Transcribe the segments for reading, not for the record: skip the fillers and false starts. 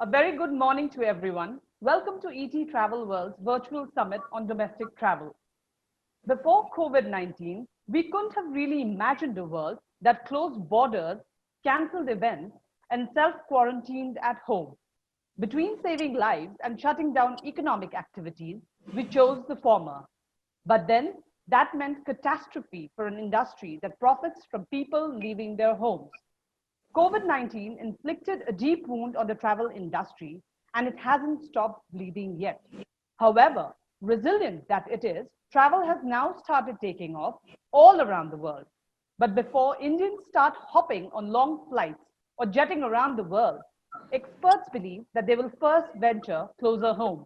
A very good morning to everyone. Welcome to ET Travelworld's virtual summit on domestic travel. Before COVID-19, we couldn't have really imagined a world that closed borders, cancelled events, and self-quarantined at home. Between saving lives and shutting down economic activities, we chose the former. But then that meant catastrophe for an industry that profits from people leaving their homes. COVID-19 inflicted a deep wound on the travel industry, and it hasn't stopped bleeding yet. However, resilient that it is, travel has now started taking off all around the world. But before Indians start hopping on long flights or jetting around the world, experts believe that they will first venture closer home.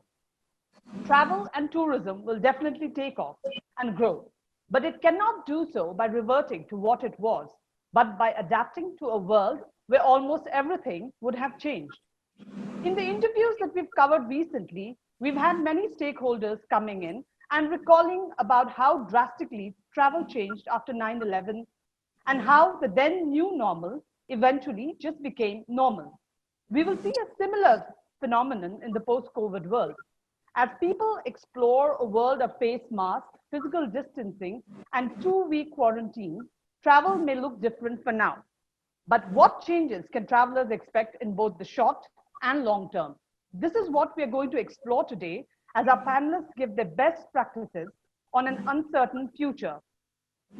Travel and tourism will definitely take off and grow, but it cannot do so by reverting to what it was, but by adapting to a world where almost everything would have changed. In the interviews that we've covered recently, we've had many stakeholders coming in and recalling about how drastically travel changed after 9/11 and how the then new normal eventually just became normal. We will see a similar phenomenon in the post-COVID world. As people explore a world of face masks, physical distancing, and 2-week quarantine, travel may look different for now. But what changes can travelers expect in both the short and long term? This is what we are going to explore today as our panelists give their best practices on an uncertain future.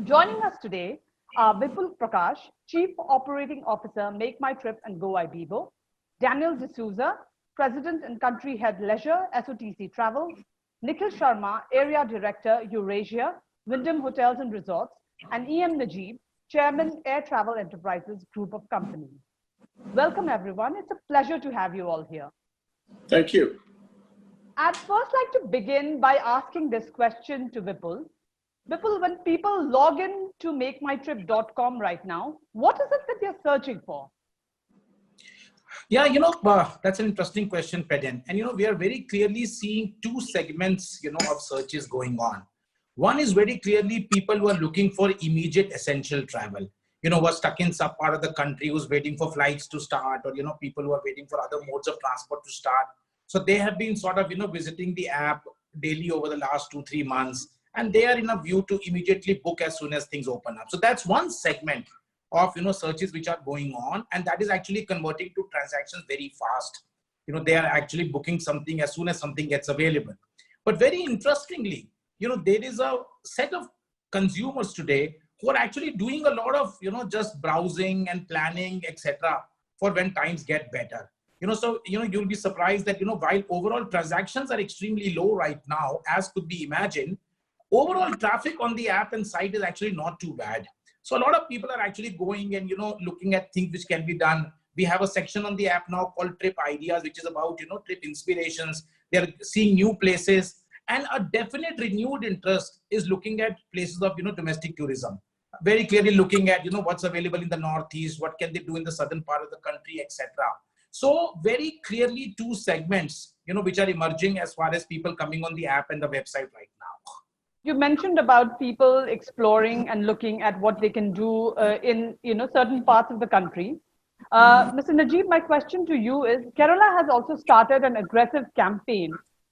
Joining us today are Vipul Prakash, Chief Operating Officer, Make My Trip and Go Ibibo, Daniel D'Souza, President and Country Head Leisure, SOTC Travel, Nikhil Sharma, Area Director, Eurasia, Wyndham Hotels and Resorts, and EM Najib, Chairman, Air Travel Enterprises Group of Companies. Welcome, everyone. It's a pleasure to have you all here. Thank you. I'd first like to begin by asking this question to Vipul. Vipul, when people log in to makemytrip.com right now, what is it that they're searching for? Yeah, that's an interesting question, Pedin. And, we are very clearly seeing two segments, of searches going on. One is very clearly people who are looking for immediate essential travel, who are stuck in some part of the country, who's waiting for flights to start, or, people who are waiting for other modes of transport to start. So they have been sort of, visiting the app daily over the last 2-3 months, and they are in a view to immediately book as soon as things open up. So that's one segment of, searches which are going on, and that is actually converting to transactions very fast. They are actually booking something as soon as something gets available. But very interestingly, there is a set of consumers today who are actually doing a lot of, just browsing and planning, etc., for when times get better. So, you'll be surprised that, while overall transactions are extremely low right now, as could be imagined, overall traffic on the app and site is actually not too bad. So a lot of people are actually going and, looking at things which can be done. We have a section on the app now called Trip Ideas, which is about, trip inspirations. They're seeing new places. And a definite renewed interest is looking at places of, domestic tourism. Very clearly looking at, what's available in the Northeast, what can they do in the southern part of the country, etc. So very clearly two segments, which are emerging as far as people coming on the app and the website right now. You mentioned about people exploring and looking at what they can do in certain parts of the country. Mr. Najib, my question to you is, Kerala has also started an aggressive campaign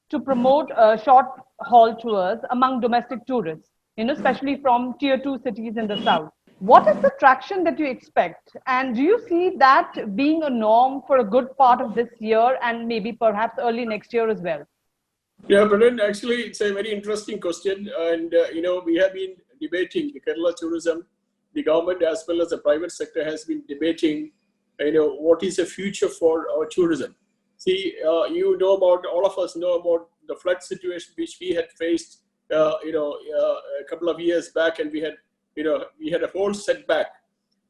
to promote short haul tours among domestic tourists, especially from tier 2 cities in the south. What is the traction that you expect? And do you see that being a norm for a good part of this year and maybe perhaps early next year as well? Yeah, but then actually it's a very interesting question. And, we have been debating the Kerala tourism. The government as well as the private sector has been debating, what is the future for our tourism. See, all of us know about the flood situation which we had faced, a couple of years back, and we had a whole setback.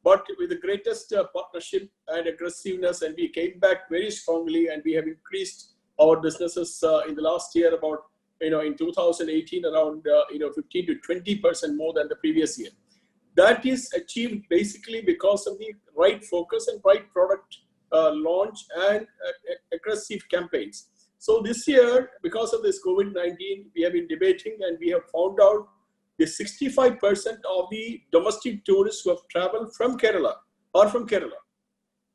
But with the greatest partnership and aggressiveness, and we came back very strongly, and we have increased our businesses in the last year about, in 2018, around, 15 to 20% more than the previous year. That is achieved basically because of the right focus and right product launch and aggressive campaigns. So this year, because of this COVID-19, we have been debating, and we have found out the 65% of the domestic tourists who have traveled from Kerala are from Kerala.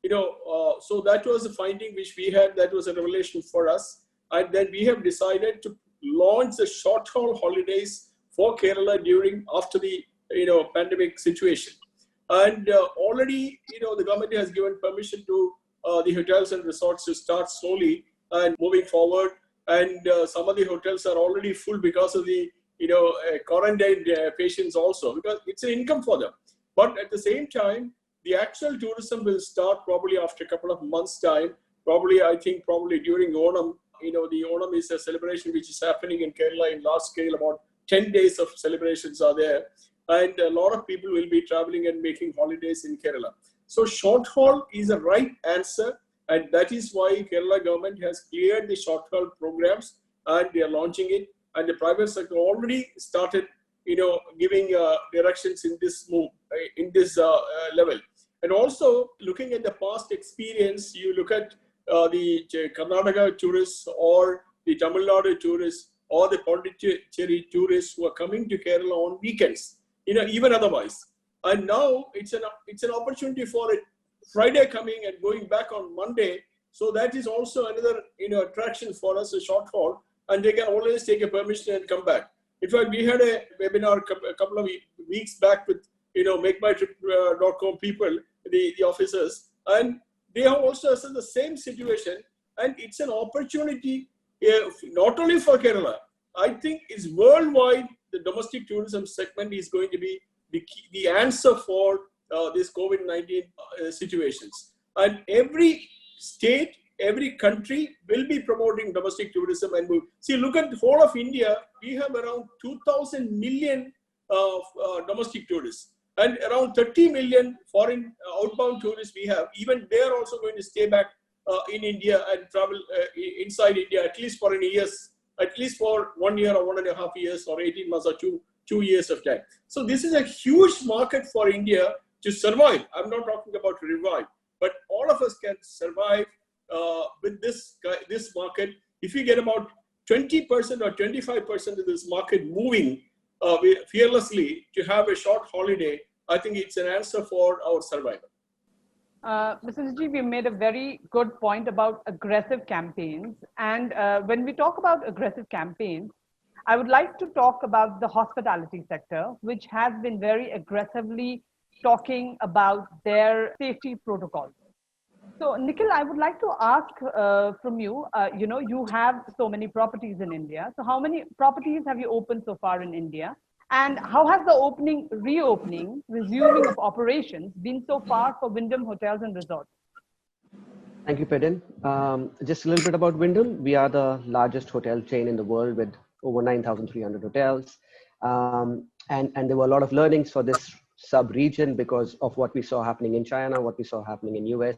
So that was a finding which we had. That was a revelation for us. And then we have decided to launch the short haul holidays for Kerala after the, pandemic situation. And already, the government has given permission to the hotels and resorts to start slowly and moving forward. And some of the hotels are already full because of the, quarantined patients also, because it's an income for them. But at the same time, the actual tourism will start probably after a couple of months' time. I think during Onam. The Onam is a celebration which is happening in Kerala in large scale. About 10 days of celebrations are there. And a lot of people will be traveling and making holidays in Kerala. So short haul is the right answer. And that is why Kerala government has cleared the short haul programs and they are launching it. And the private sector already started, giving directions in this move, level. And also looking at the past experience, you look at the Karnataka tourists or the Tamil Nadu tourists or the Pondicherry tourists who are coming to Kerala on weekends, even otherwise. And now it's an opportunity for a Friday coming and going back on Monday. So that is also another, attraction for us, a short haul, and they can always take a permission and come back. In fact, we had a webinar a couple of weeks back with, MakeMyTrip.com people, the officers, and they have also assessed the same situation, and it's an opportunity not only for Kerala. I think it's worldwide. The domestic tourism segment is going to be the answer for this COVID-19 situations. And every state, every country will be promoting domestic tourism and move. See, look at the whole of India. We have around 2,000 million domestic tourists. And around 30 million foreign outbound tourists we have. Even they are also going to stay back in India and travel inside India at least for 1 year or 1.5 years or 18 months or two years of time. So this is a huge market for India to survive. I'm not talking about revive, but all of us can survive with this market. If we get about 20% or 25% of this market moving fearlessly to have a short holiday, I think it's an answer for our survival. Mrs. G, we made a very good point about aggressive campaigns. And when we talk about aggressive campaigns, I would like to talk about the hospitality sector, which has been very aggressively talking about their safety protocols. So, Nikhil, I would like to ask from you, you have so many properties in India. So how many properties have you opened so far in India? And how has the resuming of operations been so far for Wyndham Hotels and Resorts? Thank you, Pedin. Just a little bit about Wyndham. We are the largest hotel chain in the world with over 9,300 hotels. And there were a lot of learnings for this sub-region because of what we saw happening in China, what we saw happening in US.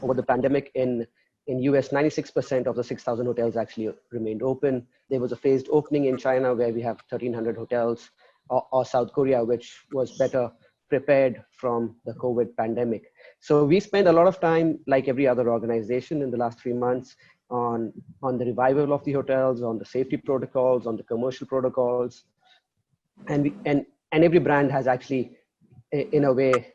Over the pandemic in US, 96% of the 6,000 hotels actually remained open. There was a phased opening in China where we have 1,300 hotels, or South Korea, which was better prepared from the COVID pandemic. So we spent a lot of time, like every other organization in the last 3 months, on the revival of the hotels, on the safety protocols, on the commercial protocols. And every brand has actually, in a way,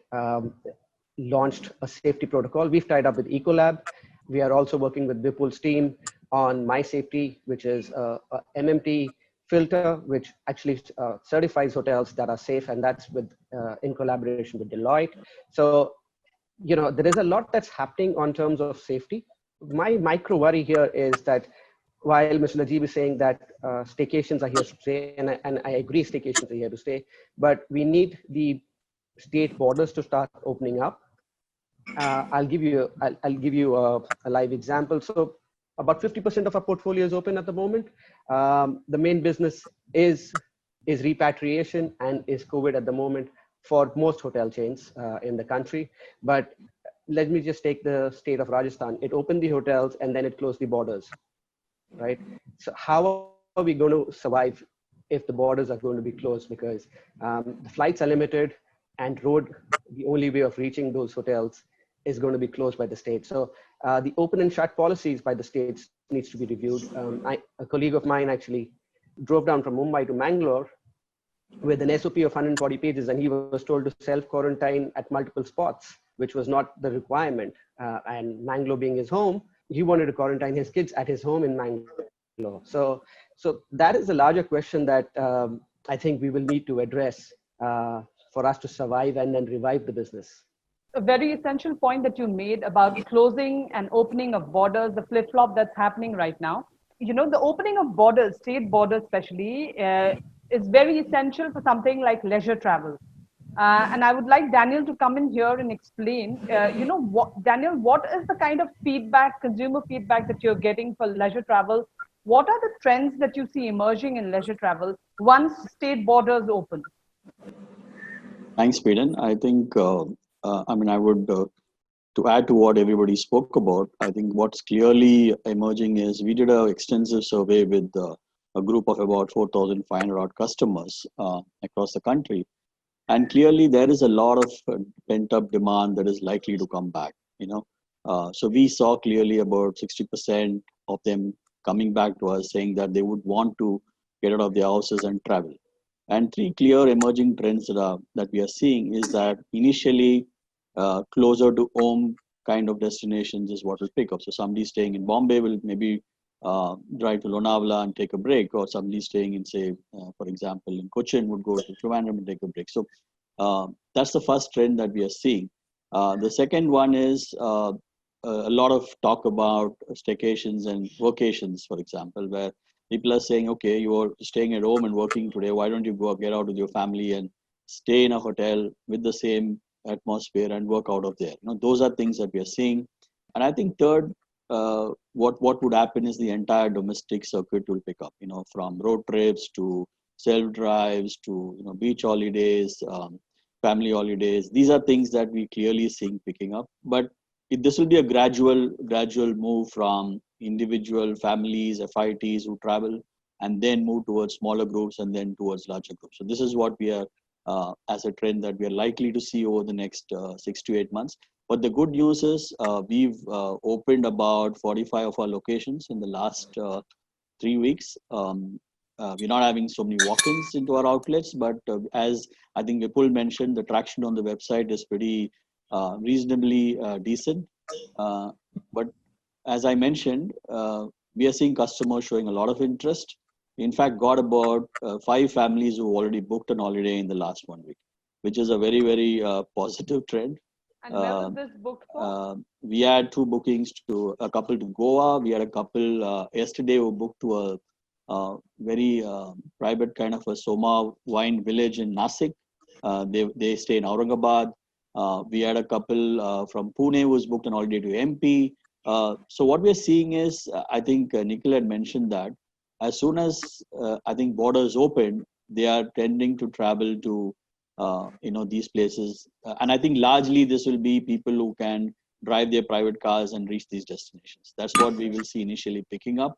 launched a safety protocol. We've tied up with Ecolab. We are also working with Vipul's team on My Safety, which is a MMT filter, which actually certifies hotels that are safe, and that's in collaboration with Deloitte. So, there is a lot that's happening on terms of safety. My micro worry here is that while Mr. Najib is saying that staycations are here to stay, and I agree staycations are here to stay, but we need the state borders to start opening up. I'll give you a live example. So about 50% of our portfolio is open at the moment. The main business is repatriation and is COVID at the moment for most hotel chains in the country. But let me just take the state of Rajasthan. It opened the hotels and then it closed the borders, right? So how are we going to survive if the borders are going to be closed? Because the flights are limited and the only way of reaching those hotels is going to be closed by the state. So the open and shut policies by the states needs to be reviewed. A colleague of mine actually drove down from Mumbai to Mangalore with an SOP of 140 pages, and he was told to self-quarantine at multiple spots which was not the requirement. And Mangalore being his home, he wanted to quarantine his kids at his home in Mangalore. So that is a larger question that I think we will need to address for us to survive and then revive the business. A very essential point that you made about closing and opening of borders, the flip-flop that's happening right now. You know, the opening of borders, state borders especially, is very essential for something like leisure travel. And I would like Daniel to come in here and explain, Daniel, what is the kind of feedback, consumer feedback that you're getting for leisure travel? What are the trends that you see emerging in leisure travel once state borders open? Thanks, Peden. I think, I would, to add to what everybody spoke about, I think what's clearly emerging is we did an extensive survey with a group of about 4,500 odd customers across the country. And clearly there is a lot of pent-up demand that is likely to come back, So we saw clearly about 60% of them coming back to us saying that they would want to get out of their houses and travel. And three clear emerging trends that we are seeing is that initially closer to home kind of destinations is what will pick up. So somebody staying in Bombay will maybe drive to Lonavala and take a break, or somebody staying in, say, for example, in Cochin would go to Trivandrum and take a break. So that's the first trend that we are seeing. The second one is a lot of talk about staycations and vacations, for example, where people are saying, okay, you're staying at home and working today. Why don't you go get out with your family and stay in a hotel with the same atmosphere and work out of there? Those are things that we are seeing. And I think third, what would happen is the entire domestic circuit will pick up, from road trips to self-drives to, beach holidays, family holidays. These are things that we clearly seeing picking up. But this will be a gradual move from individual families, FITs who travel, and then move towards smaller groups and then towards larger groups. So this is what we are, as a trend that we are likely to see over the next 6 to 8 months. But the good news is we've opened about 45 of our locations in the last 3 weeks. We're not having so many walk-ins into our outlets, but as I think Vipul mentioned, the traction on the website is pretty reasonably decent. But as I mentioned, we are seeing customers showing a lot of interest. In fact, got about 5 families who already booked an holiday in the last 1 week, which is a very, very positive trend. And where was this booked for? We had 2 bookings to a couple to Goa. We had a couple yesterday who booked to a very private kind of a Soma wine village in Nasik. They stay in Aurangabad. We had a couple from Pune who was booked an holiday to MP. So what we're seeing is, I think Nikhil had mentioned that as soon as I think borders open, they are tending to travel to these places. And I think largely this will be people who can drive their private cars and reach these destinations. That's what we will see initially picking up.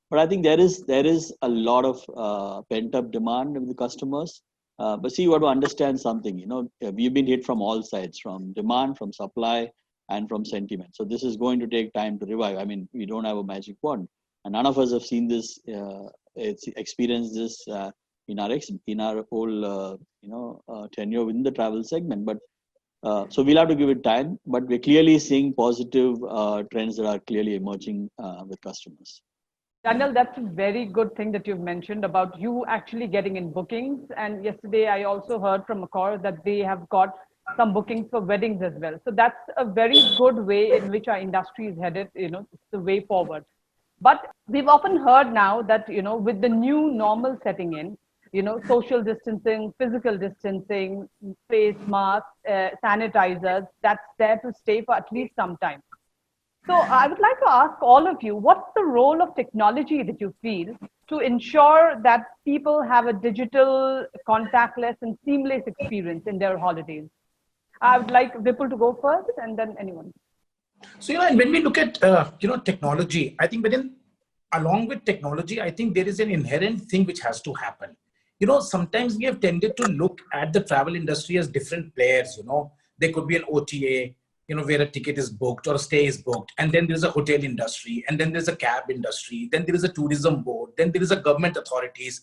But I think there is a lot of pent-up demand with the customers. But see, you have to understand something, we've been hit from all sides, from demand, from supply, and from sentiment. So this is going to take time to revive. I mean, we don't have a magic wand. And none of us have seen this, experienced this in our whole, tenure within the travel segment. But so we'll have to give it time. But we're clearly seeing positive trends that are clearly emerging with customers. Daniel, that's a very good thing that you've mentioned about you actually getting in bookings. And yesterday I also heard from Accor that they have got some bookings for weddings as well. So that's a very good way in which our industry is headed, it's the way forward. But we've often heard now that, with the new normal setting in, social distancing, physical distancing, face masks, sanitizers, that's there to stay for at least some time. So I would like to ask all of you, what's the role of technology that you feel to ensure that people have a digital, contactless and seamless experience in their holidays? I would like Vipul to go first and then anyone. So, and when we look at, technology, I think along with technology, I think there is an inherent thing which has to happen. Sometimes we have tended to look at the travel industry as different players, there could be an OTA, where a ticket is booked or a stay is booked. And then there's a hotel industry, and then there's a cab industry, then there is a tourism board, then there is a government authorities.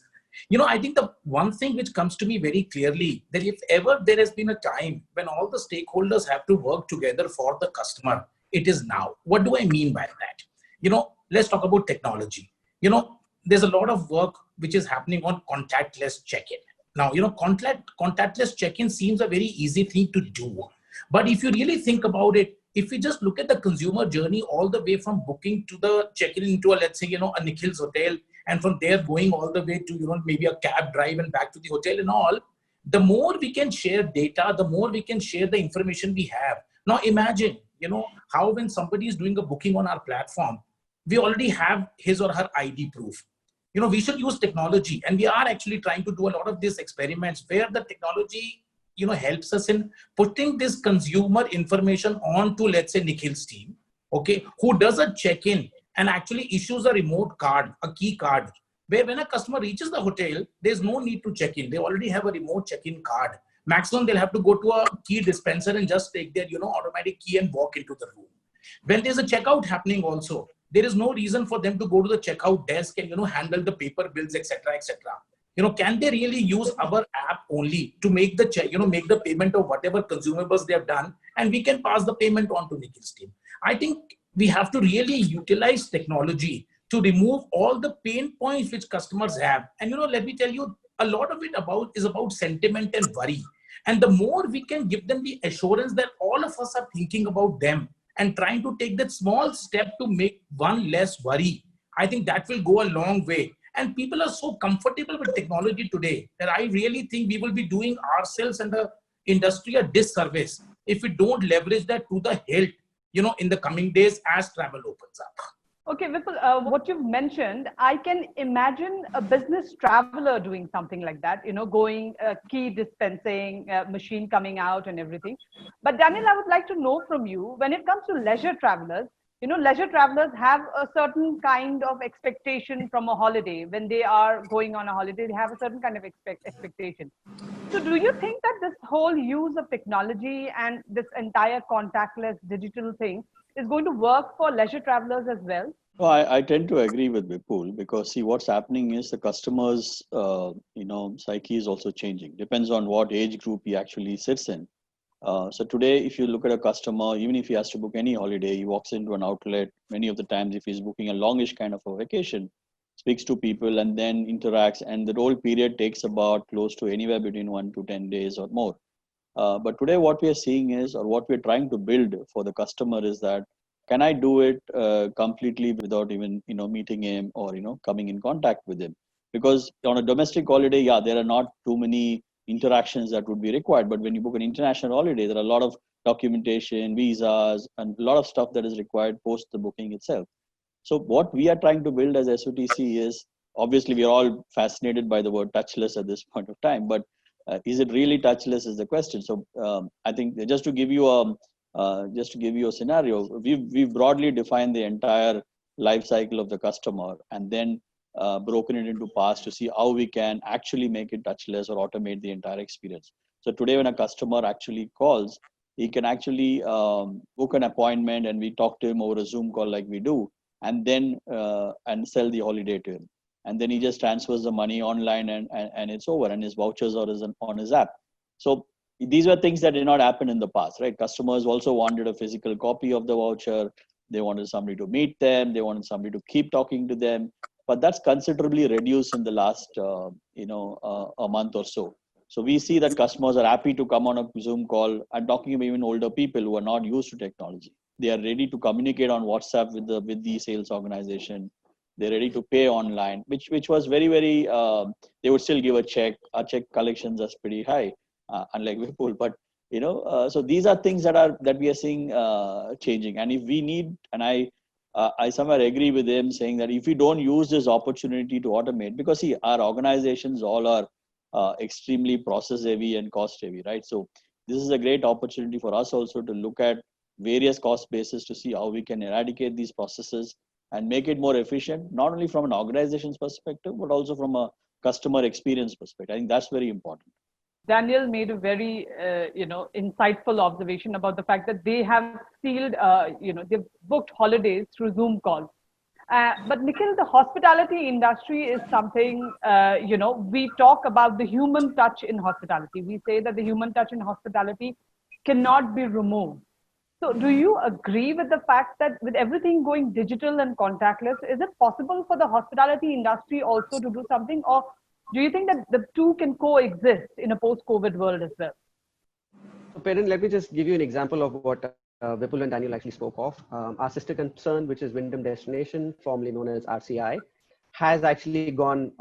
I think the one thing which comes to me very clearly, that if ever there has been a time when all the stakeholders have to work together for the customer, it is now. What do I mean by that? Let's talk about technology. There's a lot of work which is happening on contactless check-in. Now, contactless check-in seems a very easy thing to do. But if you really think about it, if we just look at the consumer journey all the way from booking to the check-in into a, let's say, a Nikhil's hotel, and from there going all the way to, maybe a cab drive and back to the hotel and all, the more we can share data, the more we can share the information we have. Now imagine, how when somebody is doing a booking on our platform, we already have his or her ID proof. We should use technology, and we are actually trying to do a lot of these experiments where the technology, helps us in putting this consumer information onto, let's say, Nikhil's team, okay, who does a check-in and actually issues a remote card, a key card, where when a customer reaches the hotel, there's no need to check in. They already have a remote check-in card. Maximum, they'll have to go to a key dispenser and just take their, automatic key and walk into the room. When there's a checkout happening also, there is no reason for them to go to the checkout desk and, handle the paper bills, etc., etc. Can they really use our app only to make the check, make the payment of whatever consumables they have done, and we can pass the payment on to Nikhil's team? I think we have to really utilize technology to remove all the pain points which customers have. And, let me tell you, a lot of it is about sentiment and worry. And the more we can give them the assurance that all of us are thinking about them and trying to take that small step to make one less worry, I think that will go a long way. And people are so comfortable with technology today that I really think we will be doing ourselves and the industry a disservice if we don't leverage that to the hilt, in the coming days as travel opens up. Okay, Vipul, what you've mentioned, I can imagine a business traveler doing something like that, going key dispensing, machine coming out and everything. But Daniel, I would like to know from you, when it comes to leisure travelers, leisure travelers have a certain kind of expectation from a holiday. When they are going on a holiday, they have a certain kind of expectation. So do you think that this whole use of technology and this entire contactless digital thing is going to work for leisure travelers as well? No, I tend to agree with Vipul, because see, what's happening is the customer's psyche is also changing. Depends on what age group he actually sits in. So today, if you look at a customer, even if he has to book any holiday, he walks into an outlet. Many of the times, if he's booking a longish kind of a vacation, speaks to people and then interacts, and the whole period takes about close to anywhere between 1 to 10 days or more. But today, what we are seeing is, or what we're trying to build for the customer is that, can I do it completely without even meeting him or coming in contact with him? Because on a domestic holiday, yeah, there are not too many interactions that would be required. But when you book an international holiday, there are a lot of documentation, visas, and a lot of stuff that is required post the booking itself. So what we are trying to build as SOTC is, obviously we are all fascinated by the word touchless at this point of time, but is it really touchless is the question. So I think just to give you a scenario, we've broadly defined the entire life cycle of the customer and then broken it into parts to see how we can actually make it touchless or automate the entire experience. So today when a customer actually calls, he can actually book an appointment and we talk to him over a Zoom call like we do, and then and sell the holiday to him. And then he just transfers the money online and it's over, and his vouchers are on his app. So these were things that did not happen in the past, right? Customers also wanted a physical copy of the voucher. They wanted somebody to meet them. They wanted somebody to keep talking to them. But that's considerably reduced in the last, a month or so. So we see that customers are happy to come on a Zoom call. I'm talking about even older people who are not used to technology. They are ready to communicate on WhatsApp with the sales organization. They're ready to pay online, which was very, very, they would still give a check. Our check collections are pretty high, unlike Vipul. But, so these are things that we are seeing changing. And if we need, and I somewhere agree with him saying that if we don't use this opportunity to automate, because see, our organizations all are extremely process heavy and cost heavy, right? So this is a great opportunity for us also to look at various cost bases to see how we can eradicate these processes and make it more efficient, not only from an organization's perspective, but also from a customer experience perspective. I think that's very important. Daniel made a very, insightful observation about the fact that they have they've booked holidays through Zoom calls. But Nikhil, the hospitality industry is something, we talk about the human touch in hospitality. We say that the human touch in hospitality cannot be removed. So do you agree with the fact that with everything going digital and contactless, is it possible for the hospitality industry also to do something? Or do you think that the two can coexist in a post-COVID world as well? So, Perrin, let me just give you an example of what Vipul and Daniel actually spoke of. Our sister concern, which is Wyndham Destination, formerly known as RCI, has actually gone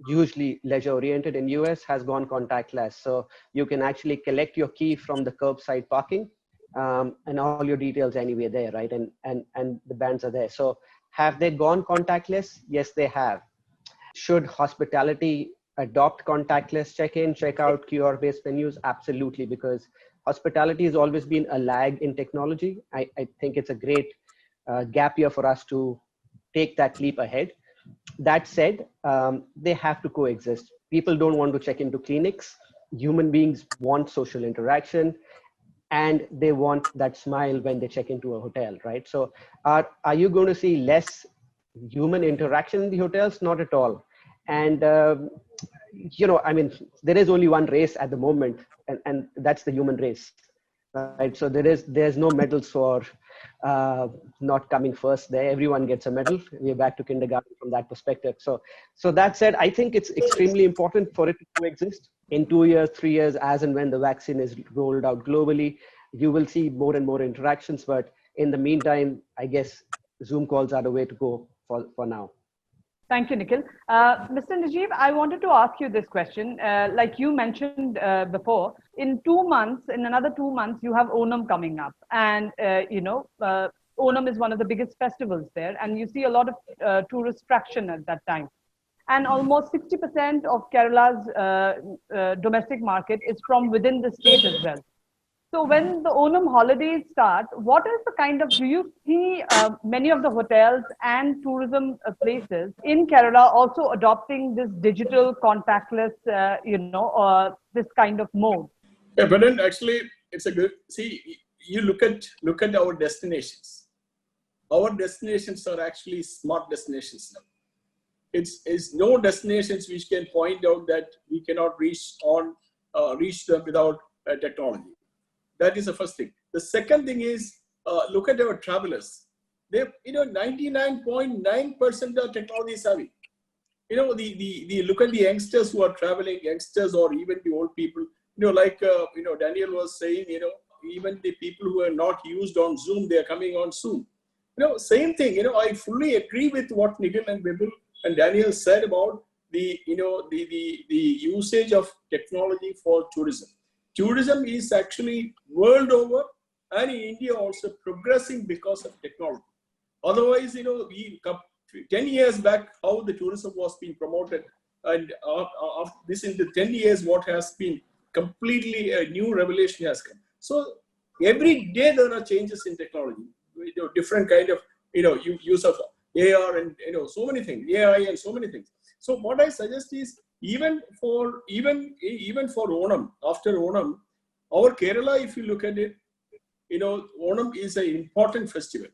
hugely leisure oriented in US, has gone contactless. So you can actually collect your key from the curbside parking and all your details anyway there, right? And the bands are there. So have they gone contactless? Yes, they have. Should hospitality adopt contactless check-in, check-out, QR-based menus? Absolutely, because hospitality has always been a lag in technology. I think it's a great gap year for us to take that leap ahead. That said, they have to coexist. People don't want to check into clinics. Human beings want social interaction, and they want that smile when they check into a hotel, right? So are you going to see less human interaction in the hotels? Not at all. And I mean, there is only one race at the moment, and that's the human race, right? So there's no medals for not coming first there. Everyone gets a medal. We're back to kindergarten from that perspective. So that said, I think it's extremely important for it to coexist. In 2 years, 3 years, as and when the vaccine is rolled out globally, you will see more and more interactions. But in the meantime, I guess Zoom calls are the way to go for now. Thank you, Nikhil. Mr. Najib, I wanted to ask you this question. Like you mentioned before, in another 2 months, you have Onam coming up. And, Onam is one of the biggest festivals there. And you see a lot of tourist traction at that time. And almost 60% of Kerala's domestic market is from within the state as well. So when the Onam holidays start, what is the kind of, do you see many of the hotels and tourism places in Kerala also adopting this digital contactless, this kind of mode? Yeah, but then actually it's a good, see, you look at our destinations. Our destinations are actually smart destinations now. It's no destinations which can point out that we cannot reach them without technology. That is the first thing. The second thing is, look at our travelers. They, 99.9% are technology savvy. The look at the youngsters who are traveling, youngsters or even the old people. Daniel was saying, even the people who are not used on Zoom, they are coming on Zoom. Same thing. I fully agree with what Nikhil and Vipul and Daniel said about the usage of technology for tourism. Tourism is actually world over and in India also progressing because of technology. Otherwise, 10 years back, how the tourism was being promoted, and after this in the 10 years, what has been completely a new revelation has come. So every day there are changes in technology, different kind of, use of AR and, so many things, AI and so many things. So what I suggest is, even for Onam, after Onam, our Kerala, if you look at it, Onam is an important festival.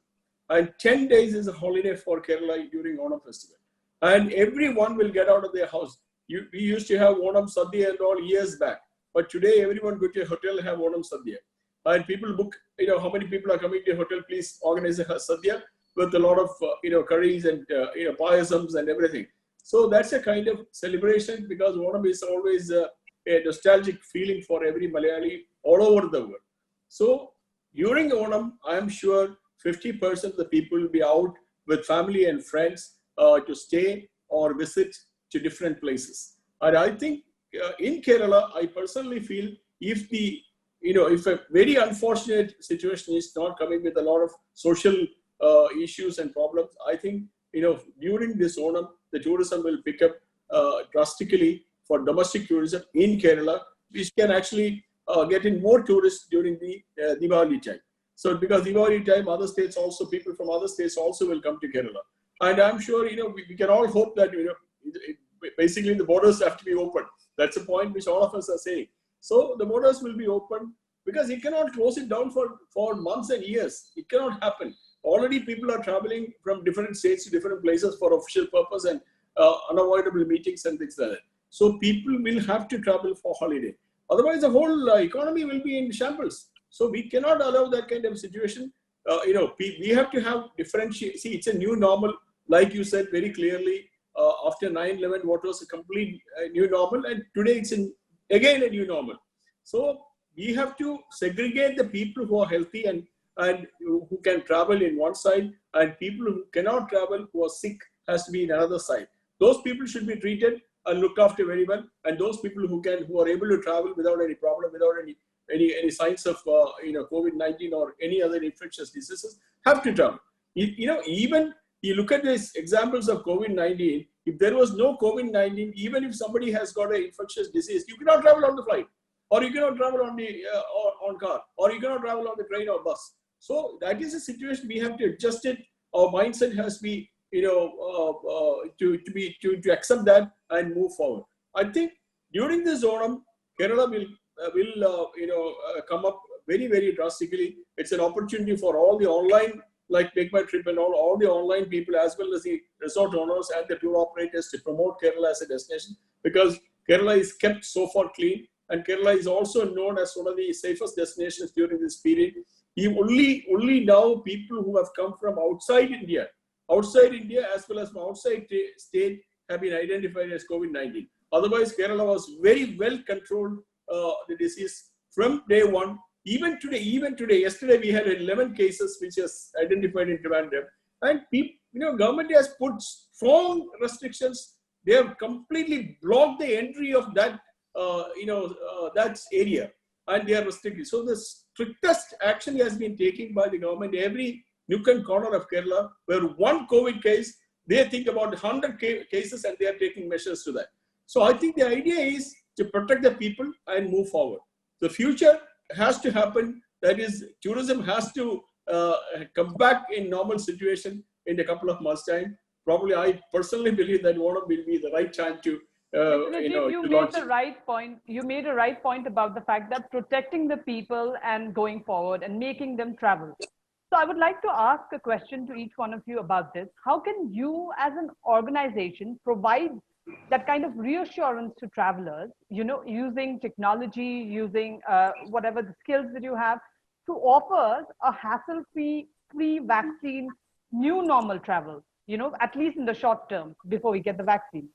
And 10 days is a holiday for Kerala during Onam festival. And everyone will get out of their house. We used to have Onam Sadhya and all years back. But today, everyone go to a hotel and have Onam Sadhya. And people book, how many people are coming to a hotel, please organize a Sadhya with a lot of, curries and, payasams and everything. So that's a kind of celebration, because Onam is always a nostalgic feeling for every Malayali all over the world. So during Onam, I'm sure 50% of the people will be out with family and friends to stay or visit to different places. And I think in Kerala, I personally feel if a very unfortunate situation is not coming with a lot of social issues and problems, I think, during this Onam, the tourism will pick up drastically for domestic tourism in Kerala, which can actually get in more tourists during the Diwali time. So because Diwali time, other states also, people from other states also will come to Kerala. And I'm sure, we can all hope that, basically the borders have to be open. That's a point which all of us are saying. So the borders will be open, because you cannot close it down for months and years. It cannot happen. already people are traveling from different states to different places for official purpose and unavoidable meetings and things like that. So people will have to travel for holiday. Otherwise, the whole economy will be in shambles. So we cannot allow that kind of situation. We have to have differentiate. See, it's a new normal, like you said very clearly. After 9/11, what was a complete new normal, and today it's again a new normal. So we have to segregate the people who are healthy and who can travel in one side, and people who cannot travel, who are sick, has to be in another side. Those people should be treated and looked after very well, and those people who are able to travel without any problem, without any signs of COVID-19 or any other infectious diseases, have to travel. Even you look at these examples of COVID-19. If there was no COVID-19, even if somebody has got an infectious disease, you cannot travel on the flight, or you cannot travel on the on car, or you cannot travel on the train or bus. So that is a situation we have to adjust it. Our mindset has to be, to accept that and move forward. I think during this autumn, Kerala will come up very, very drastically. It's an opportunity for all the online, like Take My Trip and all the online people, as well as the resort owners and the tour operators, to promote Kerala as a destination, because Kerala is kept so far clean, and Kerala is also known as one of the safest destinations during this period. Only now people who have come from outside India as well as from outside state have been identified as COVID-19. Otherwise, Kerala was very well controlled the disease from day one. Even today, yesterday we had 11 cases which was identified in Trivandrum, and government has put strong restrictions. They have completely blocked the entry of that that area, and they are restricted. So the strictest action has been taken by the government. Every nook and corner of Kerala, where one COVID case, they think about 100 cases and they are taking measures to that. So I think the idea is to protect the people and move forward. The future has to happen. That is, tourism has to come back in normal situation in a couple of months' time. Probably, I personally believe that Onam will be the right time to You made the right point. You made a right point about the fact that protecting the people and going forward and making them travel. So I would like to ask a question to each one of you about this. How can you as an organization provide that kind of reassurance to travelers, using technology, using whatever the skills that you have, to offer a hassle-free vaccine, new normal travel, at least in the short term before we get the vaccine?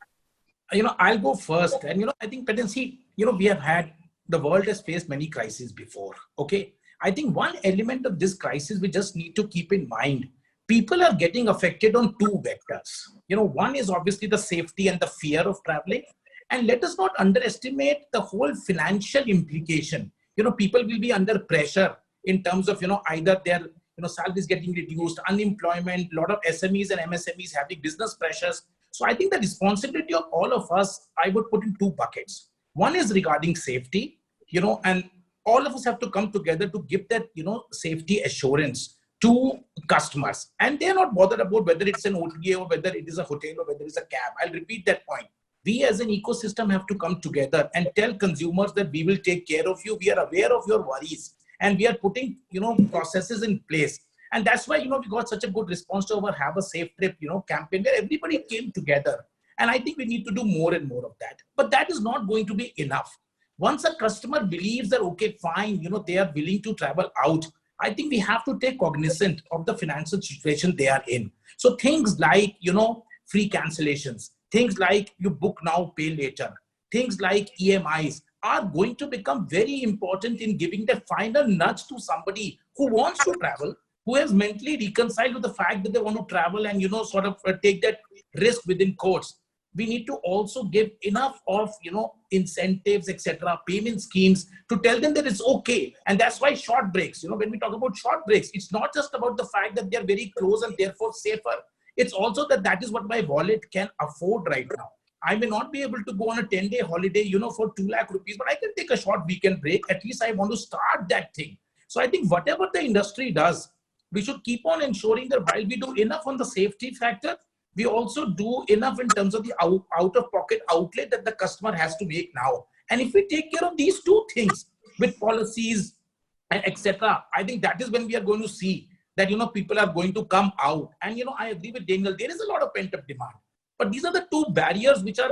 I'll go first. And, I think, the world has faced many crises before. Okay. I think one element of this crisis we just need to keep in mind, people are getting affected on two vectors. One is obviously the safety and the fear of traveling. And let us not underestimate the whole financial implication. People will be under pressure in terms of, either their, salaries getting reduced, unemployment, a lot of SMEs and MSMEs having business pressures. So I think the responsibility of all of us, I would put in two buckets. One is regarding safety, and all of us have to come together to give that, safety assurance to customers. And they're not bothered about whether it's an OTA or whether it is a hotel or whether it's a cab. I'll repeat that point. We as an ecosystem have to come together and tell consumers that we will take care of you. We are aware of your worries and we are putting, processes in place. And that's why, we got such a good response to our Have a Safe Trip, campaign where everybody came together. And I think we need to do more and more of that. But that is not going to be enough. Once a customer believes that, okay, fine, they are willing to travel out, I think we have to take cognizant of the financial situation they are in. So things like, free cancellations, things like you book now, pay later, things like EMIs are going to become very important in giving the final nudge to somebody who wants to travel, who has mentally reconciled with the fact that they want to travel and, sort of take that risk within quotes. We need to also give enough of, incentives, etc., payment schemes to tell them that it's okay. And that's why short breaks, when we talk about short breaks, it's not just about the fact that they're very close and therefore safer. It's also that is what my wallet can afford right now. I may not be able to go on a 10-day holiday, for 2 lakh rupees, but I can take a short weekend break. At least I want to start that thing. So I think whatever the industry does, we should keep on ensuring that while we do enough on the safety factor, we also do enough in terms of the out-of-pocket outlay that the customer has to make now. And if we take care of these two things with policies and etc., I think that is when we are going to see that, people are going to come out. And, I agree with Daniel, there is a lot of pent-up demand. But these are the two barriers which are,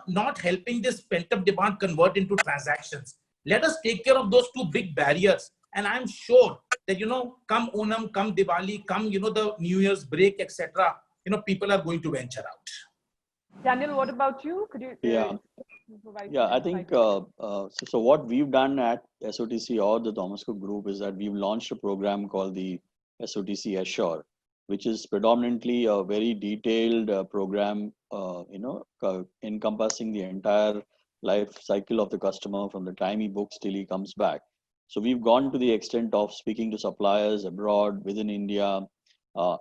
not helping this pent-up demand convert into transactions. Let us take care of those two big barriers. And I'm sure that, come Onam, come Diwali, come, the New Year's break, etc., people are going to venture out. Daniel, what about you? Could you provide Yeah, some I think insight? so. What we've done at SOTC or the Thomas Cook Group is that we've launched a program called the SOTC Assure, which is predominantly a very detailed program, encompassing the entire life cycle of the customer from the time he books till he comes back. So we've gone to the extent of speaking to suppliers abroad, within India,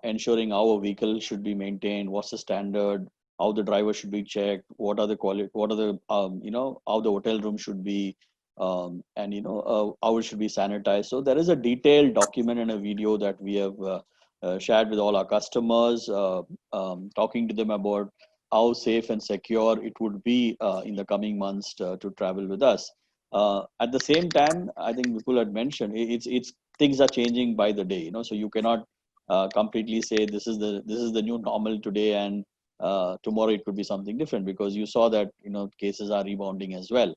ensuring how a vehicle should be maintained, what's the standard, how the driver should be checked, what are the quality, what are the how the hotel room should be, and how it should be sanitized. So there is a detailed document and a video that we have shared with all our customers, talking to them about how safe and secure it would be in the coming months to travel with us. At the same time, I think Vipul had mentioned it's things are changing by the day. So you cannot completely say this is the new normal today, and tomorrow it could be something different, because you saw that cases are rebounding as well.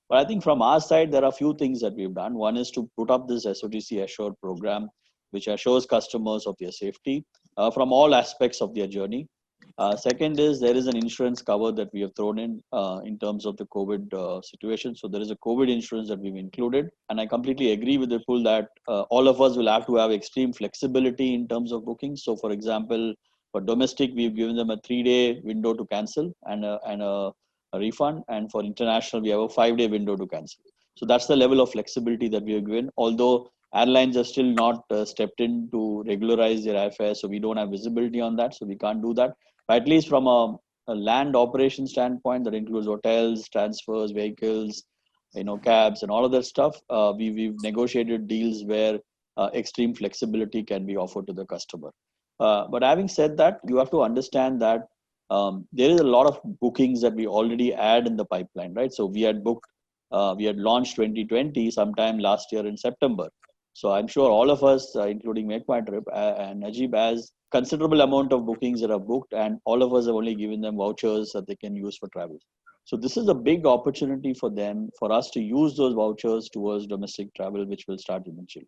But I think from our side there are a few things that we've done. One is to put up this SOTC Assure program, which assures customers of their safety from all aspects of their journey. Second is there is an insurance cover that we have thrown in terms of the COVID situation. So there is a COVID insurance that we've included. And I completely agree with Vipul that all of us will have to have extreme flexibility in terms of booking. So for example, for domestic, we've given them a 3-day window to cancel and a refund. And for international, we have a 5-day window to cancel. So that's the level of flexibility that we have given. Although airlines are still not stepped in to regularize their airfares, so we don't have visibility on that. So we can't do that. But at least from a land operation standpoint, that includes hotels, transfers, vehicles, cabs, and all of that stuff, we've negotiated deals where extreme flexibility can be offered to the customer. But having said that, you have to understand that there is a lot of bookings that we already had in the pipeline, right? So we had launched 2020 sometime last year in September. So I'm sure all of us, including Make My Trip and Najib, has considerable amount of bookings that are booked, and all of us have only given them vouchers that they can use for travel. So this is a big opportunity for them, for us to use those vouchers towards domestic travel, which will start eventually.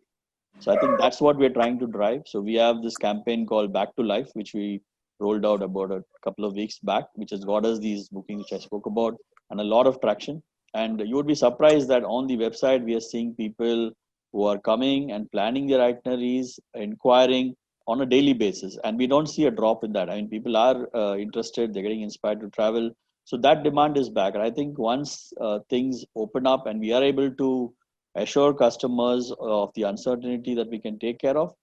So I think that's what we're trying to drive. So we have this campaign called Back to Life, which we rolled out about a couple of weeks back, which has got us these bookings which I spoke about, and a lot of traction. And you would be surprised that on the website, we are seeing people who are coming and planning their itineraries, inquiring on a daily basis. And we don't see a drop in that. I mean, people are interested, they're getting inspired to travel. So that demand is back. And I think once things open up and we are able to assure customers of the uncertainty that we can take care of,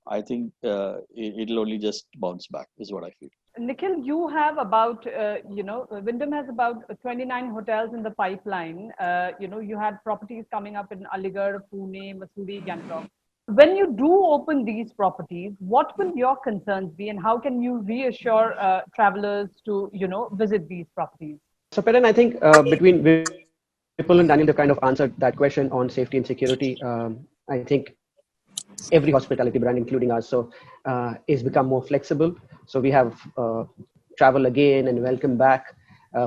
I think it'll only just bounce back, is what I feel. Nikhil, you have about, Wyndham has about 29 hotels in the pipeline. You had properties coming up in Aligarh, Pune, Mussoorie, Gangtok. When you do open these properties, what will your concerns be, and how can you reassure travelers to, visit these properties? So, Peden, I think between Vipul and Daniel, they've kind of answered that question on safety and security. I think every hospitality brand, including us, is become more flexible. So we have travel again and welcome back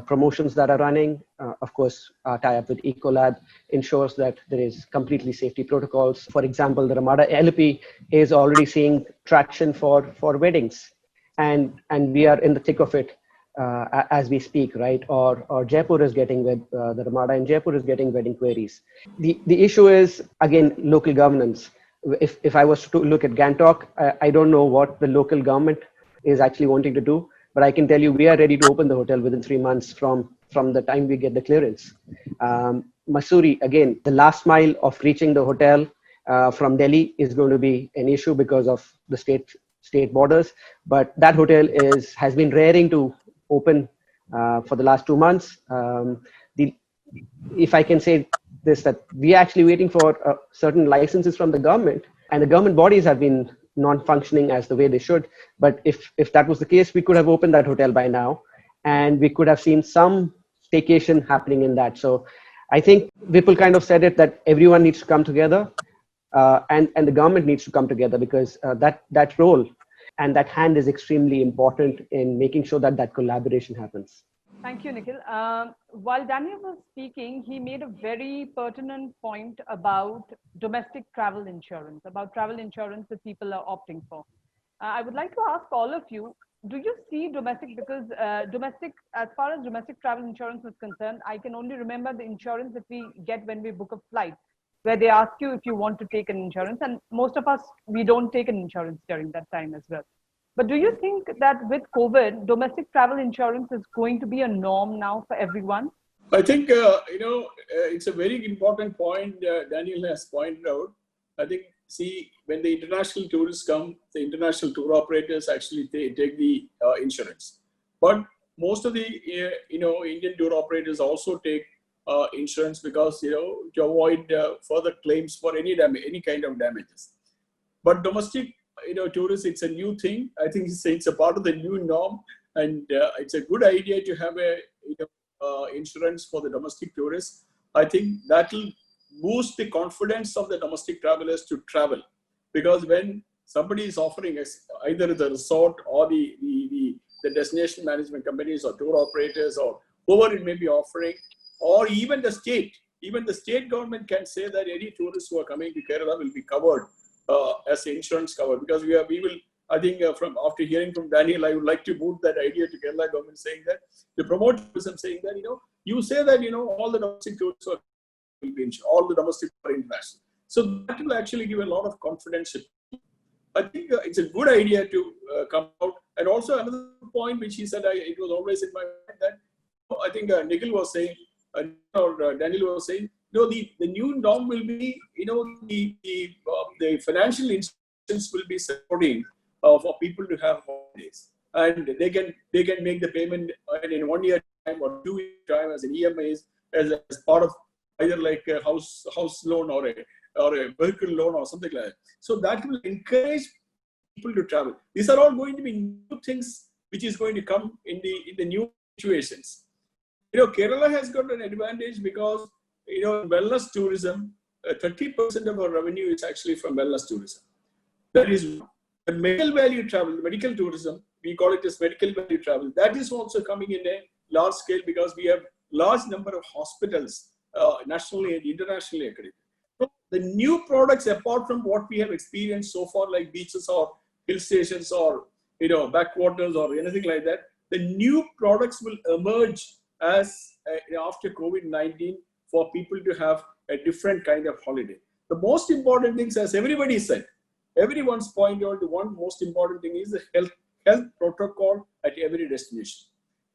promotions that are running. Of course, our tie-up with Ecolab ensures that there is completely safety protocols. For example, the Ramada LP is already seeing traction for weddings, and we are in the thick of it as we speak, right? Or Jaipur is getting the Ramada in Jaipur is getting wedding queries. The issue is again local governance. If I was to look at Gangtok, I don't know what the local government is actually wanting to do, but I can tell you we are ready to open the hotel within 3 months from the time we get the clearance. Mussoorie, again, the last mile of reaching the hotel from Delhi is going to be an issue because of the state borders, but that hotel has been raring to open for the last 2 months. If I can say this, that we are actually waiting for certain licenses from the government, and the government bodies have been non-functioning as the way they should. But if that was the case, we could have opened that hotel by now, and we could have seen some staycation happening in that. So I think Vipul kind of said it, that everyone needs to come together. and the government needs to come together, because that role and that hand is extremely important in making sure that that collaboration happens. Thank you, Nikhil. While Daniel was speaking, he made a very pertinent point about domestic travel insurance, about travel insurance that people are opting for. I would like to ask all of you, do you see domestic, because as far as domestic travel insurance is concerned, I can only remember the insurance that we get when we book a flight, where they ask you if you want to take an insurance. And most of us, we don't take an insurance during that time as well. But do you think that with COVID, domestic travel insurance is going to be a norm now for everyone? I think, it's a very important point Daniel has pointed out. I think, see, when the international tourists come, the international tour operators actually take the insurance. But most of the, Indian tour operators also take insurance because, to avoid further claims for any damage, any kind of damages. But domestic, tourists, it's a new thing. I think it's a part of the new norm, and it's a good idea to have a insurance for the domestic tourists. I think that will boost the confidence of the domestic travelers to travel, because when somebody is offering us either the resort or the destination management companies or tour operators or whoever it may be offering, or even the state government can say that any tourists who are coming to Kerala will be covered as insurance cover, because we will. I think from after hearing from Daniel, I would like to move that idea to Kerala government, saying that to promote tourism, saying that you say that all the domestic tourists will be insured, all the domestic are international. So that will actually give a lot of confidence. I think it's a good idea to come out. And also another point which he said, it was always in my mind that I think Nikhil was saying, or Daniel was saying, the new norm will be, the financial institutions will be supporting for people to have holidays, and they can make the payment in 1 year time or 2 year time as an EMIs, as part of either like a house loan or a vehicle loan or something like that. So that will encourage people to travel. These are all going to be new things which is going to come in the new situations. Kerala has got an advantage because wellness tourism, 30% of our revenue is actually from wellness tourism. That is the medical value travel, medical tourism, we call it as medical value travel. That is also coming in a large scale because we have large number of hospitals, nationally and internationally accredited. So the new products, apart from what we have experienced so far, like beaches or hill stations or backwaters or anything like that, the new products will emerge as after COVID-19 for people to have a different kind of holiday. The most important things, as everybody said, everyone's point out, the one most important thing is the health protocol at every destination.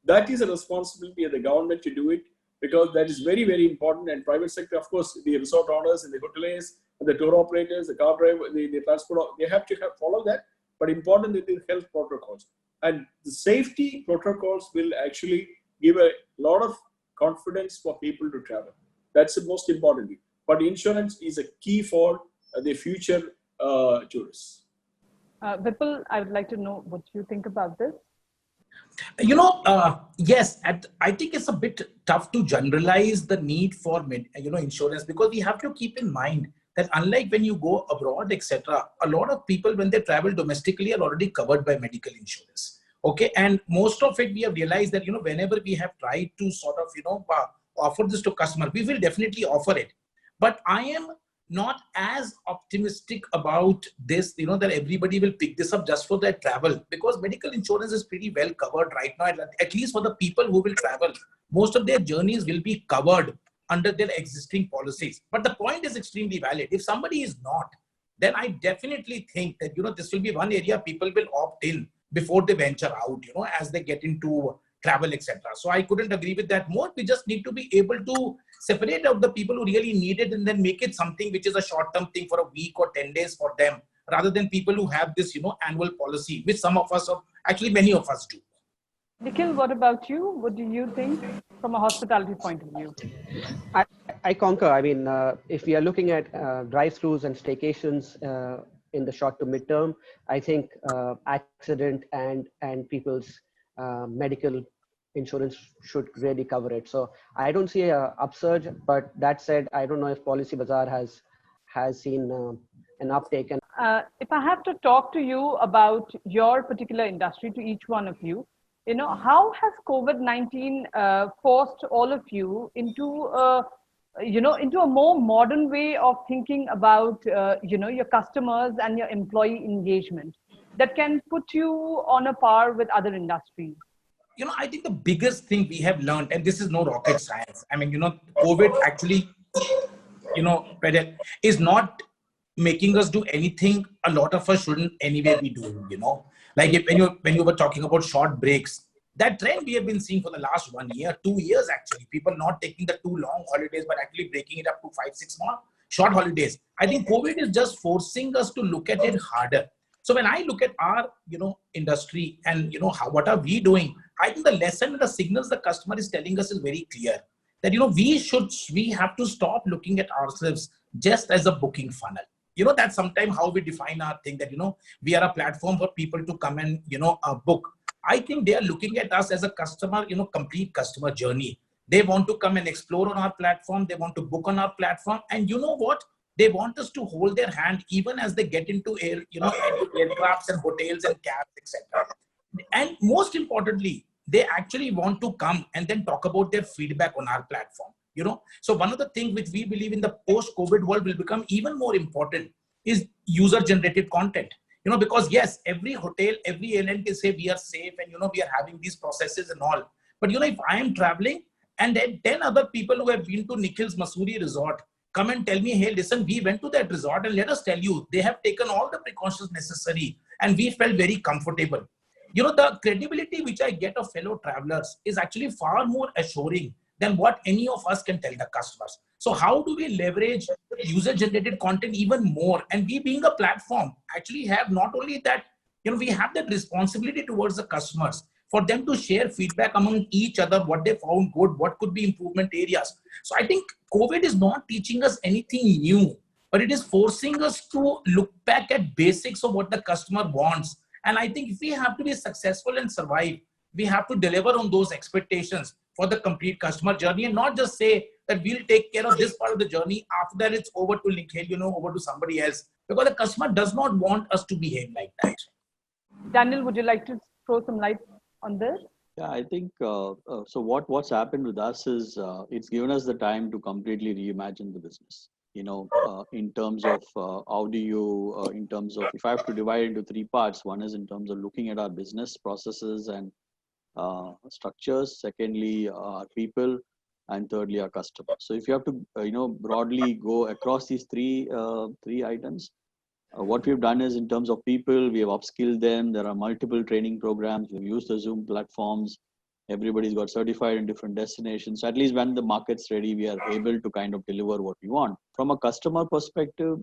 That is a responsibility of the government to do it, because that is very, very important. And private sector, of course, the resort owners and the hoteliers, and the tour operators, the car driver, the transport, they have to follow that. But important is the health protocols. And the safety protocols will actually give a lot of confidence for people to travel. That's the most important thing. But insurance is a key for the future tourists. Vipul, I would like to know what you think about this. Yes, I think it's a bit tough to generalize the need for insurance, because we have to keep in mind that unlike when you go abroad, etc., a lot of people when they travel domestically are already covered by medical insurance. Okay, and most of it we have realized that whenever we have tried to sort of offer this to customer, we will definitely offer it. But I am not as optimistic about this, that everybody will pick this up just for their travel, because medical insurance is pretty well covered right now, at least for the people who will travel. Most of their journeys will be covered under their existing policies. But the point is extremely valid. If somebody is not, then I definitely think that, this will be one area people will opt in before they venture out, as they get into travel, etc. So I couldn't agree with that more. We just need to be able to separate out the people who really need it and then make it something which is a short-term thing for a week or 10 days for them, rather than people who have this, annual policy, which some of us, or actually many of us do. Nikhil, what about you? What do you think from a hospitality point of view? I concur. I mean, if we are looking at drive-throughs and staycations in the short to mid-term, I think accident and people's medical insurance should really cover it. So I don't see a upsurge, but that said, I don't know if Policy Bazaar has seen an uptake. And if I have to talk to you about your particular industry, to each one of you, how has COVID-19 forced all of you into into a more modern way of thinking about, your customers and your employee engagement that can put you on a par with other industries? I think the biggest thing we have learned, and this is no rocket science. I mean, COVID actually, Pedal, is not making us do anything a lot of us shouldn't anyway be doing. Like when you were talking about short breaks, that trend we have been seeing for the last 1 year, 2 years actually, people not taking the too long holidays, but actually breaking it up to 5, 6 more short holidays. I think COVID is just forcing us to look at it harder. So when I look at our, industry and, what are we doing? I think the lesson and the signals the customer is telling us is very clear that, we have to stop looking at ourselves just as a booking funnel. That's sometimes how we define our thing that, we are a platform for people to come and, book. I think they are looking at us as a customer, complete customer journey. They want to come and explore on our platform. They want to book on our platform. And you know what? They want us to hold their hand even as they get into aircrafts and hotels and cabs, etc. And most importantly, they actually want to come and then talk about their feedback on our platform. So one of the things which we believe in the post-COVID world will become even more important is user-generated content. Because yes, every hotel, every airline can say we are safe and we are having these processes and all. But if I am traveling and then 10 other people who have been to Nikhil's Mussoorie resort come and tell me, hey, listen, we went to that resort and let us tell you, they have taken all the precautions necessary and we felt very comfortable. The credibility which I get of fellow travelers is actually far more assuring than what any of us can tell the customers. So how do we leverage user-generated content even more? And we being a platform actually have not only that, we have that responsibility towards the customers for them to share feedback among each other, what they found good, what could be improvement areas. So I think COVID is not teaching us anything new, but it is forcing us to look back at basics of what the customer wants. And I think if we have to be successful and survive, we have to deliver on those expectations for the complete customer journey and not just say that we'll take care of this part of the journey. After that, it's over to Nikhil, over to somebody else, because the customer does not want us to behave like that. Daniel, would you like to throw some light on this? Yeah, I think so. What's happened with us is it's given us the time to completely reimagine the business. In terms of how do you, in terms of if I have to divide into three parts, one is in terms of looking at our business processes and structures. Secondly, our people, and thirdly, our customers. So if you have to, broadly go across these three items. What we've done is in terms of people, we have upskilled them. There are multiple training programs. We've used the Zoom platforms. Everybody's got certified in different destinations. So at least when the market's ready, we are able to kind of deliver what we want. From a customer perspective,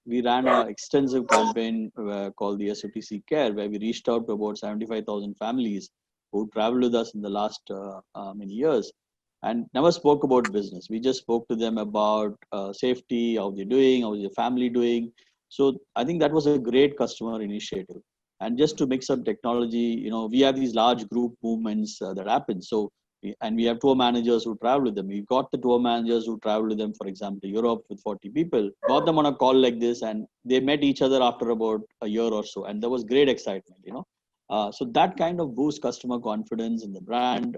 we ran an extensive campaign called the SOTC Care, where we reached out to about 75,000 families who traveled with us in the last many years and never spoke about business. We just spoke to them about safety, how they're doing, how is your family doing. So I think that was a great customer initiative. And just to mix up technology, we have these large group movements that happen. So, and we have tour managers who travel with them. We've got the tour managers who travel with them, for example, to Europe with 40 people, got them on a call like this, and they met each other after about a year or so. And there was great excitement, So that kind of boosts customer confidence in the brand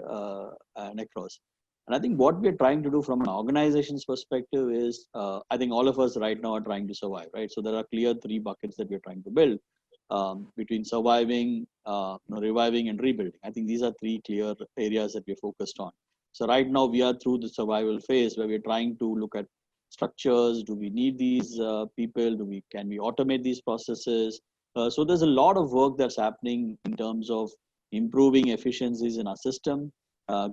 and across. And I think what we're trying to do from an organization's perspective is, I think all of us right now are trying to survive, right? So there are clear three buckets that we're trying to build between surviving, reviving, and rebuilding. I think these are three clear areas that we're focused on. So right now we are through the survival phase where we're trying to look at structures. Do we need these people? Can we automate these processes? So there's a lot of work that's happening in terms of improving efficiencies in our system.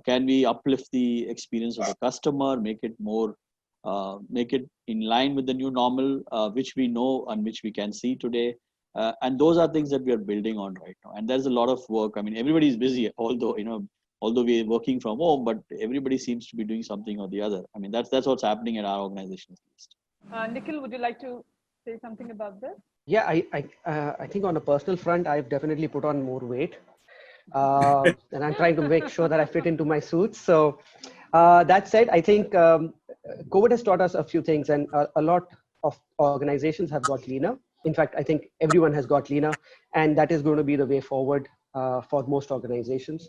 Can we uplift the experience of the customer, make it in line with the new normal, which we know and which we can see today. And those are things that we are building on right now. And there's a lot of work. I mean, everybody is busy, although we're working from home, but everybody seems to be doing something or the other. I mean, that's what's happening at our organization at least. Nikhil, would you like to say something about this? Yeah, I think on a personal front, I've definitely put on more weight. And I'm trying to make sure that I fit into my suits. So that said, I think COVID has taught us a few things, and a lot of organizations have got leaner. In fact, I think everyone has got leaner, and that is going to be the way forward for most organizations.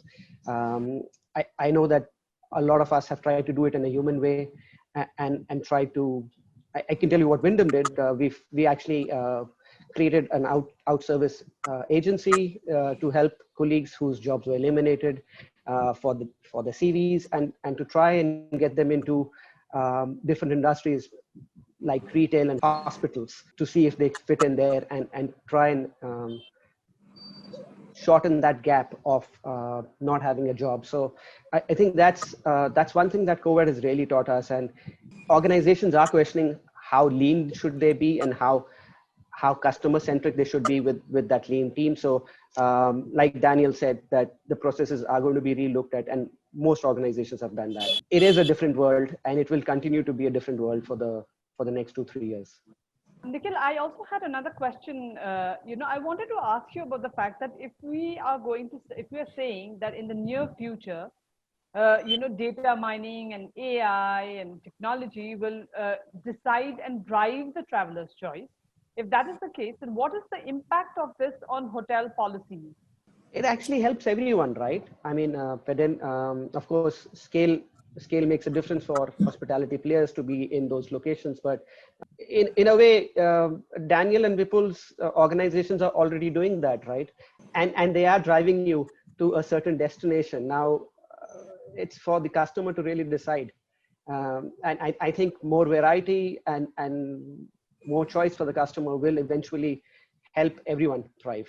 I know that a lot of us have tried to do it in a human way, and try to. I can tell you what Wyndham did. We actually created an out service agency to help colleagues whose jobs were eliminated for the CVs, and to try and get them into different industries like retail and hospitals to see if they fit in there, and try and shorten that gap of not having a job. So I think that's one thing that COVID has really taught us, and organizations are questioning how lean should they be and how customer centric they should be with that lean team. So like Daniel said, that the processes are going to be relooked at, and most organizations have done that. It is a different world, and it will continue to be a different world for the next 2-3 years. Nikhil, I also had another question. I wanted to ask you about the fact that if we are saying that in the near future, data mining and AI and technology will decide and drive the traveler's choice. If that is the case, then what is the impact of this on hotel policies? It actually helps everyone, right? I mean, but then, of course, scale makes a difference for hospitality players to be in those locations. But in a way, Daniel and Vipul's organizations are already doing that, right? And they are driving you to a certain destination. Now, it's for the customer to really decide. And I think more variety and more choice for the customer will eventually help everyone thrive.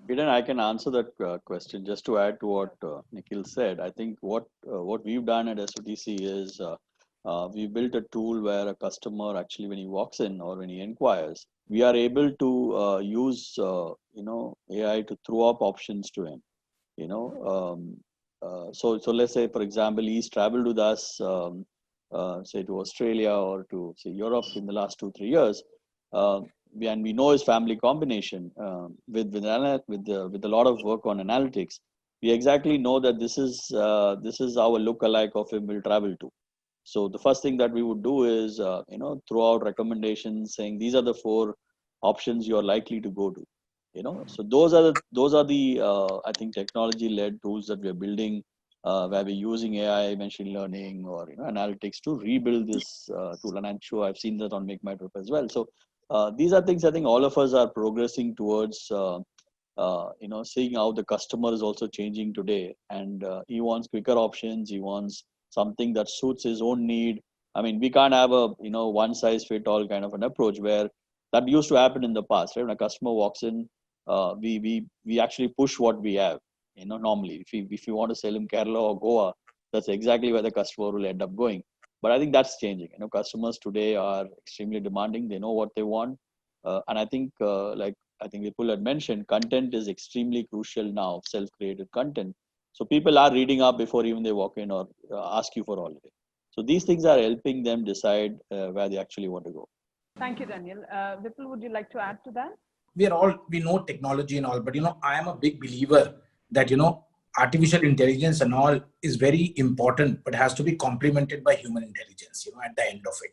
Peter, I can answer that question. Just to add to what Nikhil said, I think what we've done at SOTC is we built a tool where a customer actually, when he walks in or when he inquires, we are able to use AI to throw up options to him. So let's say, for example, he's traveled with us, say to Australia or to say Europe in the last 2-3 years. And we know his family combination with a lot of work on analytics. We exactly know that this is our lookalike of him will travel to. So the first thing that we would do is throw out recommendations saying these are the 4 options you are likely to go to. So those are the I think technology led tools that we are building where we're using AI, machine learning, or analytics to rebuild this tool. And I'm sure I've seen that on Make My Trip as well. So these are things I think all of us are progressing towards, seeing how the customer is also changing today. And he wants quicker options. He wants something that suits his own need. I mean, we can't have a, one size fit all kind of an approach where that used to happen in the past, right? When a customer walks in, we actually push what we have, normally. If you want to sell him Kerala or Goa, that's exactly where the customer will end up going. But I think that's changing. Customers today are extremely demanding. They know what they want. And I think, like I think Vipul had mentioned, content is extremely crucial now, self-created content. So people are reading up before even they walk in or ask you for holiday. So these things are helping them decide where they actually want to go. Thank you, Daniel. Vipul, would you like to add to that? We know technology and all, but I am a big believer that artificial intelligence and all is very important, but has to be complemented by human intelligence, at the end of it,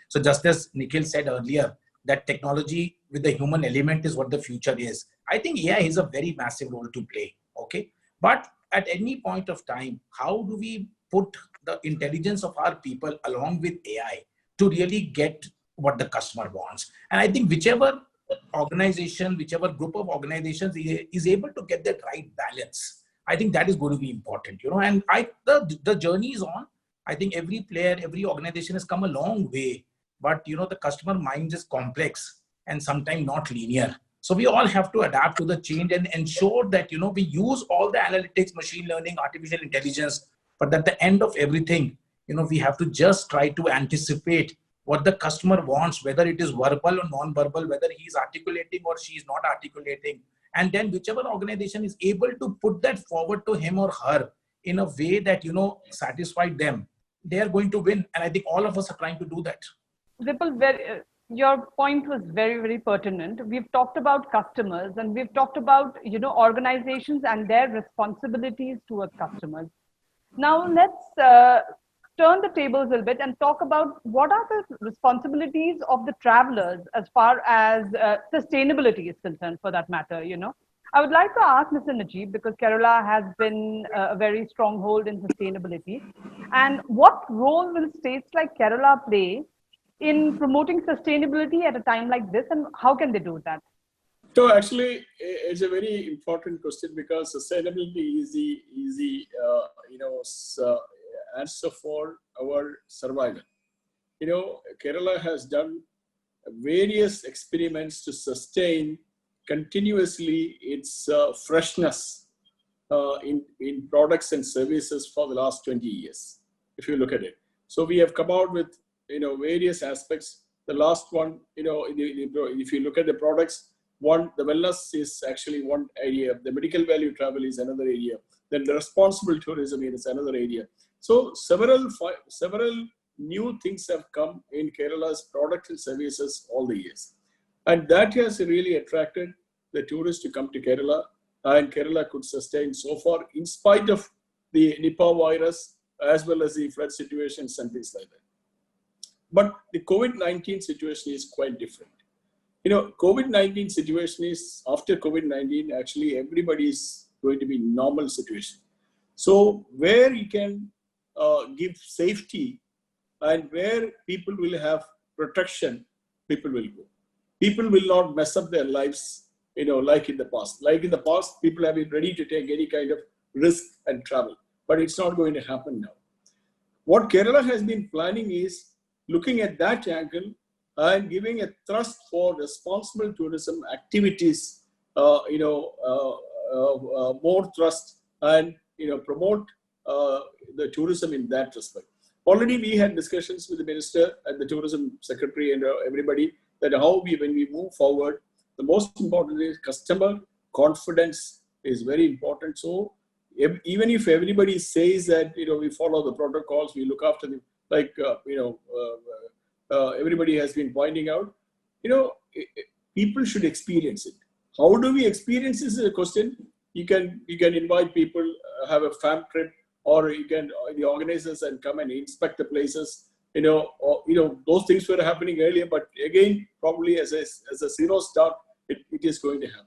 So just as Nikhil said earlier, that technology with the human element is what the future is. I think AI has a very massive role to play, okay? But at any point of time, how do we put the intelligence of our people along with AI to really get what the customer wants? And I think whichever organization, whichever group of organizations is able to get that right balance, I think that is going to be important, and the journey is on. I think every player, every organization has come a long way, but the customer mind is complex and sometimes not linear. So we all have to adapt to the change and ensure that, we use all the analytics, machine learning, artificial intelligence, but at the end of everything, we have to just try to anticipate what the customer wants, whether it is verbal or non-verbal, whether he is articulating or she is not articulating. And then whichever organization is able to put that forward to him or her in a way that, satisfy them, they are going to win. And I think all of us are trying to do that. Vipul, your point was very, very pertinent. We've talked about customers and we've talked about, organizations and their responsibilities towards customers. Now let's turn the tables a little bit and talk about what are the responsibilities of the travelers as far as sustainability is concerned, for that matter. I would like to ask Mr. Najib, because Kerala has been a very stronghold in sustainability, and what role will states like Kerala play in promoting sustainability at a time like this, and how can they do that? So actually, it's a very important question because sustainability is the answer for our survival. Kerala has done various experiments to sustain continuously its freshness in products and services for the last 20 years, if you look at it. So we have come out with various aspects. The last one, if you look at the products, one, the wellness is actually one area. The medical value travel is another area. Then the responsible tourism is another area. So several new things have come in Kerala's products and services all the years. And that has really attracted the tourists to come to Kerala, and Kerala could sustain so far in spite of the Nipah virus as well as the flood situations and things like that. But the COVID-19 situation is quite different. COVID-19 situation is, after COVID-19, actually everybody is going to be normal situation. So where you can give safety and where people will have protection, people will go. People will not mess up their lives, like in the past. Like in the past, people have been ready to take any kind of risk and travel, but it's not going to happen now. What Kerala has been planning is looking at that angle and giving a thrust for responsible tourism activities, more thrust and promote the tourism in that respect. Already we had discussions with the minister and the tourism secretary and everybody that when we move forward, the most important is customer confidence is very important. So even if everybody says that we follow the protocols, we look after them, like everybody has been pointing out, people should experience it. How do we experience this is a question. You can invite people, have a fam trip, or the organizers and come and inspect the places. Those things were happening earlier, but again, probably as a zero start, it is going to happen.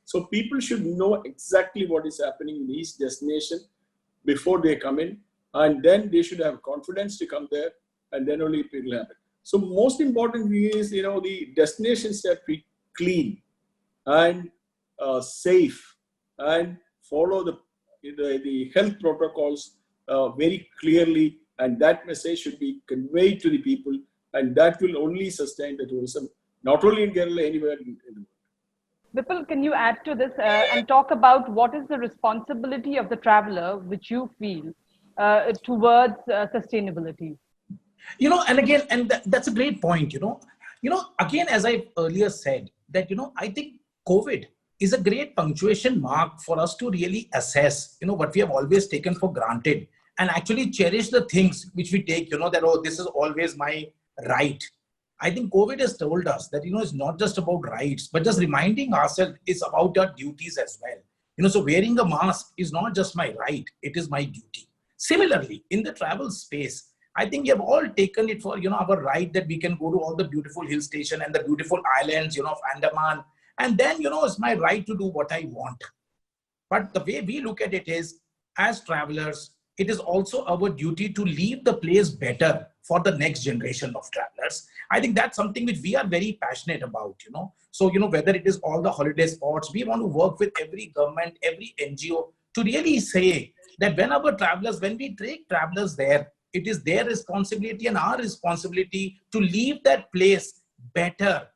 So people should know exactly what is happening in each destination before they come in, and then they should have confidence to come there, and then only it will happen. So most important is, the destinations that we clean and safe and follow the health protocols very clearly, and that message should be conveyed to the people, and that will only sustain the tourism, not only in Kerala, anywhere in the world. Vipul, can you add to this and talk about what is the responsibility of the traveler, which you feel, towards sustainability? And again, that's a great point. Again, as I earlier said, that I think COVID is a great punctuation mark for us to really assess what we have always taken for granted, and actually cherish the things which we take, that this is always my right. I think COVID has told us that it's not just about rights, but just reminding ourselves it's about our duties as well. So wearing a mask is not just my right, it is my duty. Similarly, in the travel space, I think we have all taken it for our right that we can go to all the beautiful hill station and the beautiful islands of Andaman, and then it's my right to do what I want. But the way we look at it is, as travelers, it is also our duty to leave the place better for the next generation of travelers. I think that's something which we are very passionate about. So whether it is all the holiday spots, we want to work with every government, every NGO to really say that when we take travelers there, it is their responsibility and our responsibility to leave that place better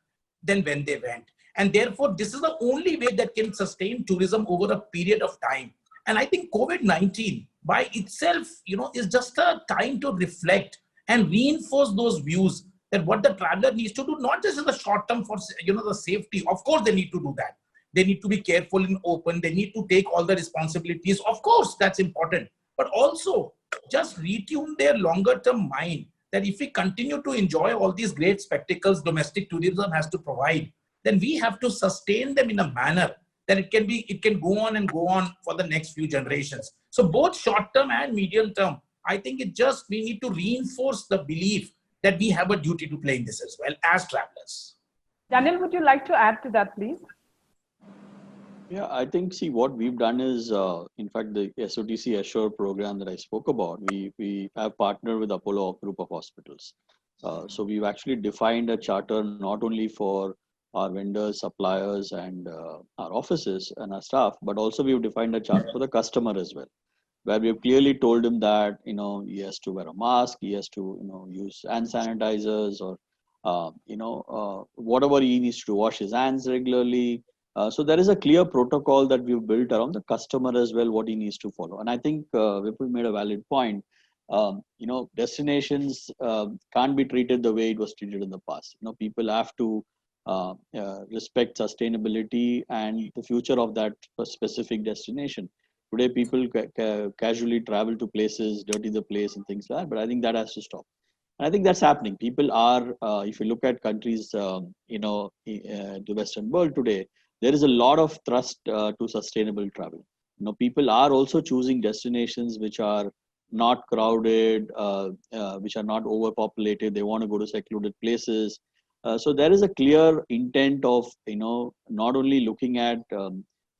than when they went. And therefore, this is the only way that can sustain tourism over a period of time. And I think COVID-19 by itself, is just a time to reflect and reinforce those views that what the traveler needs to do, not just in the short term for, the safety. Of course, they need to do that. They need to be careful and open. They need to take all the responsibilities. Of course, that's important. But also, just retune their longer term mind that if we continue to enjoy all these great spectacles domestic tourism has to provide, then we have to sustain them in a manner that it can go on and go on for the next few generations. So both short term and medium term, I think we need to reinforce the belief that we have a duty to play in this as well as travelers. Daniel, would you like to add to that, please? Yeah, I think, see, what we've done is, in fact, the SOTC Assure program that I spoke about, we have partnered with Apollo Group of Hospitals. So we've actually defined a charter not only for our vendors, suppliers, and our offices and our staff, but also we've defined a charter for the customer as well, where we've clearly told him that, he has to wear a mask, he has to, use hand sanitizers, or, whatever he needs to wash his hands regularly. So there is a clear protocol that we've built around the customer as well, what he needs to follow. And I think Vipul made a valid point. Destinations can't be treated the way it was treated in the past. People have to respect sustainability and the future of that specific destination. Today, people casually travel to places, dirty the place and things like that. But I think that has to stop. And I think that's happening. People are, if you look at countries, the Western world today, there is a lot of thrust to sustainable travel. People are also choosing destinations which are not crowded, which are not overpopulated. They want to go to secluded places. So there is a clear intent of, not only looking at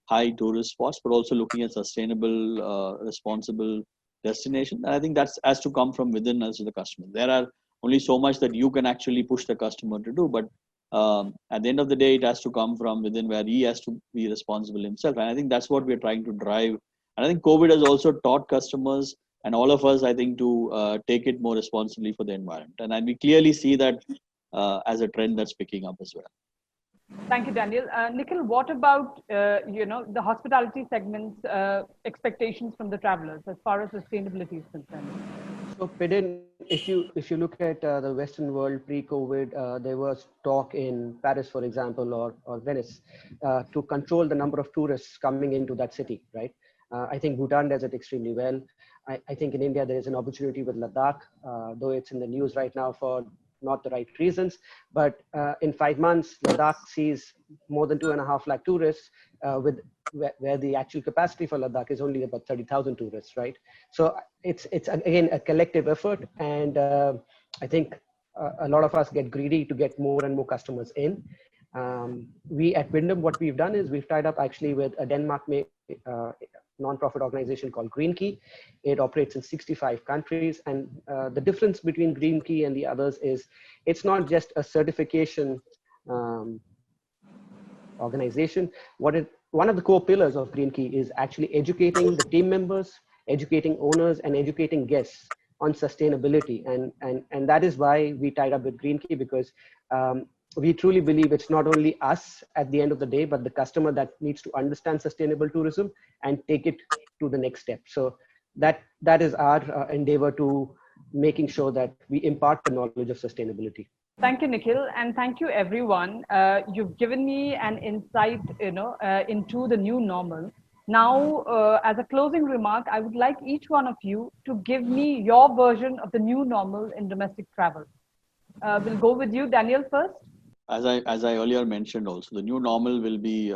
high tourist spots, but also looking at sustainable, responsible destination. And I think that has to come from within us, the customer. There are only so much that you can actually push the customer to do, but at the end of the day, it has to come from within, where he has to be responsible himself. And I think that's what we're trying to drive. And I think COVID has also taught customers and all of us, I think, to take it more responsibly for the environment. And we clearly see that as a trend that's picking up as well. Thank you, Daniel. Nikhil, what about the hospitality segment's expectations from the travelers as far as sustainability is concerned? So, Pidin, if you look at the Western world pre-COVID, there was talk in Paris, for example, or Venice, to control the number of tourists coming into that city, right? I think Bhutan does it extremely well. I think in India there is an opportunity with Ladakh, though it's in the news right now for not the right reasons. But in 5 months, Ladakh sees more than 2.5 lakh tourists, where the actual capacity for Ladakh is only about 30,000 tourists, right? So it's again a collective effort, and I think a lot of us get greedy to get more and more customers in. We at Wyndham, what we've done is we've tied up actually with a Denmark non-profit organization called Green Key. It operates in 65 countries, and the difference between Green Key and the others is it's not just a certification organization. One of the core pillars of Green Key is actually educating the team members, educating owners, and educating guests on sustainability. And that is why we tied up with Green Key, because we truly believe it's not only us at the end of the day, but the customer that needs to understand sustainable tourism and take it to the next step. So that is our endeavor to making sure that we impart the knowledge of sustainability. Thank you, Nikhil, and thank you, everyone. You've given me an insight, into the new normal. Now, as a closing remark, I would like each one of you to give me your version of the new normal in domestic travel. We'll go with you, Daniel, first. As I earlier mentioned, also the new normal will be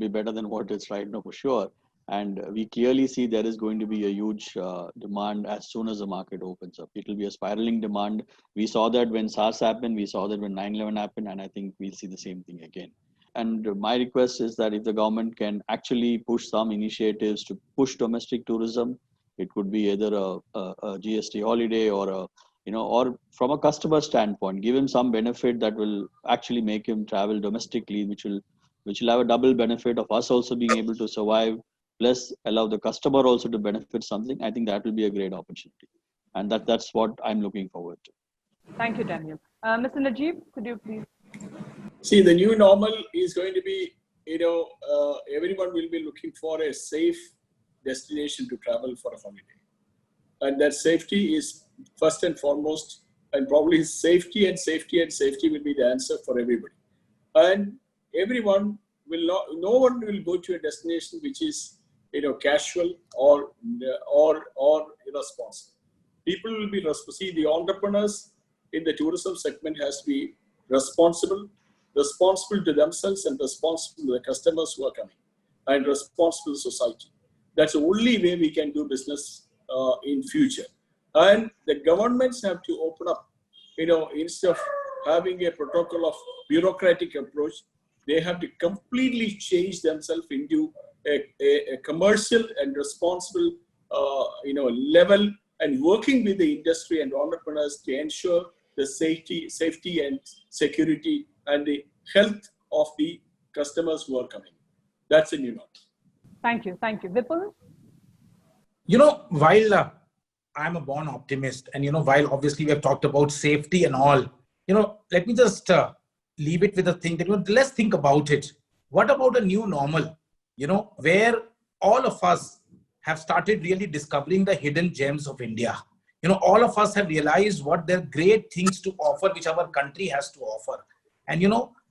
better than what it's right now for sure. And we clearly see there is going to be a huge demand as soon as the market opens up. It will be a spiraling demand. We saw that when SARS happened, we saw that when 9/11 happened, and I think we'll see the same thing again. And my request is that if the government can actually push some initiatives to push domestic tourism, it could be either a GST holiday or or from a customer standpoint, give him some benefit that will actually make him travel domestically, which will have a double benefit of us also being able to survive, plus allow the customer also to benefit something. I think that will be a great opportunity. And that's what I'm looking forward to. Thank you, Daniel. Mr. Najib, could you please? See, the new normal is going to be, everyone will be looking for a safe destination to travel for a holiday. And that safety is first and foremost, and probably safety will be the answer for everybody. And everyone will not, no one will go to a destination which is, casual or irresponsible. People will be responsible. See, the entrepreneurs in the tourism segment has to be responsible to themselves and responsible to the customers who are coming, and responsible to society. That's the only way we can do business in future. And the governments have to open up, instead of having a protocol of bureaucratic approach, they have to completely change themselves into a commercial and responsible, level, and working with the industry and entrepreneurs to ensure the safety and security and the health of the customers who are coming. That's a new norm. Thank you. Thank you. Vipul? While I'm a born optimist, and while obviously we have talked about safety and all, let me just leave it with a thing that let's think about it. What about a new normal? Where all of us have started really discovering the hidden gems of India. All of us have realized what there are great things to offer, which our country has to offer. And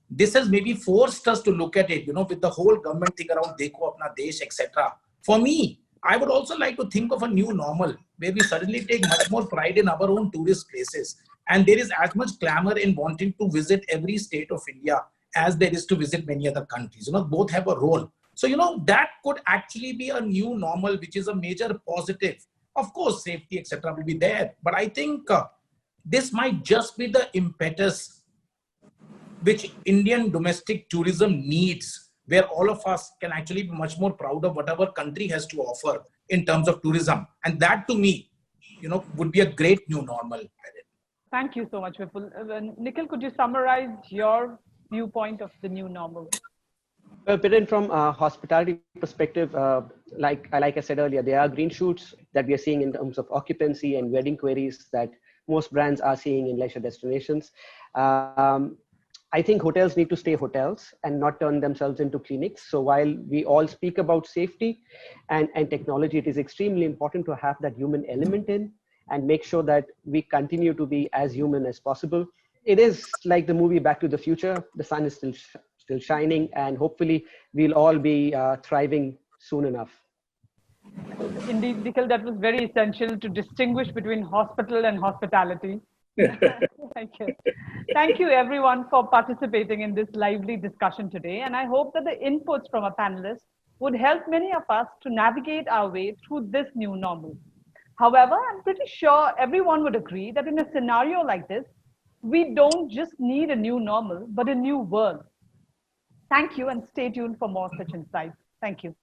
this has maybe forced us to look at it, with the whole government thing around Dekho Apna Desh, etc. For me, I would also like to think of a new normal where we suddenly take much more pride in our own tourist places. And there is as much clamor in wanting to visit every state of India as there is to visit many other countries. Both have a role. So, that could actually be a new normal, which is a major positive. Of course, safety, etc. will be there. But I think this might just be the impetus which Indian domestic tourism needs, where all of us can actually be much more proud of what our country has to offer in terms of tourism. And that to me, would be a great new normal. Thank you so much, Vipul. Nikhil, could you summarize your viewpoint of the new normal? Well, Piran, from a hospitality perspective, like I said earlier, there are green shoots that we are seeing in terms of occupancy and wedding queries that most brands are seeing in leisure destinations. I think hotels need to stay hotels and not turn themselves into clinics. So while we all speak about safety and technology, it is extremely important to have that human element in and make sure that we continue to be as human as possible. It is like the movie Back to the Future. The sun is still shining, and hopefully we'll all be thriving soon enough. Indeed, Nikhil, that was very essential to distinguish between hospital and hospitality. Thank you. Thank you, everyone, for participating in this lively discussion today. And I hope that the inputs from our panelists would help many of us to navigate our way through this new normal. However, I'm pretty sure everyone would agree that in a scenario like this, we don't just need a new normal, but a new world. Thank you, and stay tuned for more such insights. Thank you.